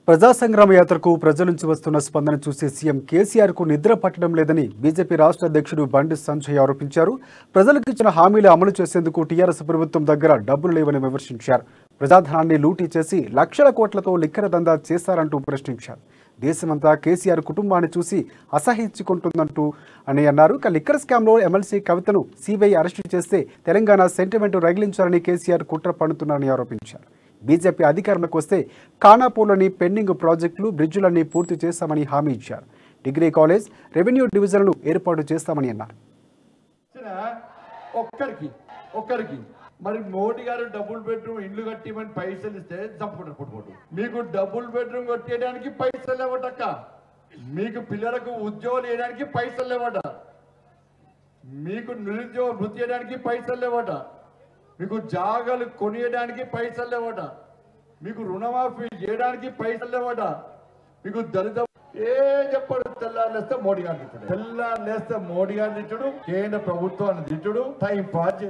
ప్రజా సంగ్రామ యాత్రకు ప్రజల నుంచి వస్తున్న స్పందన చూసి సీఎం కేసీఆర్ కు నిద్ర పట్టడం లేదని బీజేపీ రాష్ట్ర అధ్యక్షుడు బండి సంజయ్ ఆరోపించారు. ప్రజలకు ఇచ్చిన హామీలు అమలు చేసేందుకు టీఆర్ఎస్ ప్రభుత్వం దగ్గర డబ్బులు లేవని విమర్శించారు. ప్రజాధనాన్ని లూటీ చేసి లక్షల కోట్లతో లిక్కర దందా చేశారంటూ ప్రశ్నించారు. దేశమంతా కేసీఆర్ కుటుంబాన్ని చూసి అసహించుకుంటుందంటూ అని అన్నారు. లిక్కర్ స్కామ్లో ఎమ్మెల్సీ కవితను సీబీఐ అరెస్టు చేస్తే తెలంగాణ సెంటిమెంట్ రగిలించాలని కేసీఆర్ కుట్ర పన్నుతున్నారని ఆరోపించారు. బీజేపీ అధికారంలోకి వస్తే ఖానాపూర్లోని పెండింగ్ ప్రాజెక్టులు, బ్రిడ్జులన్నీ పూర్తి చేస్తామని హామీ ఇచ్చారు. డిగ్రీ కాలేజ్, రెవెన్యూ డివిజన్లు ఏర్పాటు చేస్తామని అన్నారు. ఒక్కరికి మరి మోడీ గారు డబుల్ బెడ్రూమ్ ఇల్లు కట్టిమని పైసలు ఇస్తే చంపుకుంటారు. మీకు డబుల్ బెడ్రూమ్ కట్టేయడానికి పైసలు లేవటక్క, మీకు పిల్లలకు ఉద్యోగాలు వేయడానికి పైసలు లేవట, మీకు నిరుద్యోగ వృత్తి చేయడానికి పైసలు లేవట, మీకు జాగాలు కొనియడానికి పైసలు లేవట, మీకు రుణమాఫీ చేయడానికి పైసలు లేవట, మీకు దళిత చెప్పాడు. తెల్లారులేస్తే మోడీ గారిని తిట్టుడు, కేంద్ర ప్రభుత్వాన్ని తిట్టుడు, టైం పాస్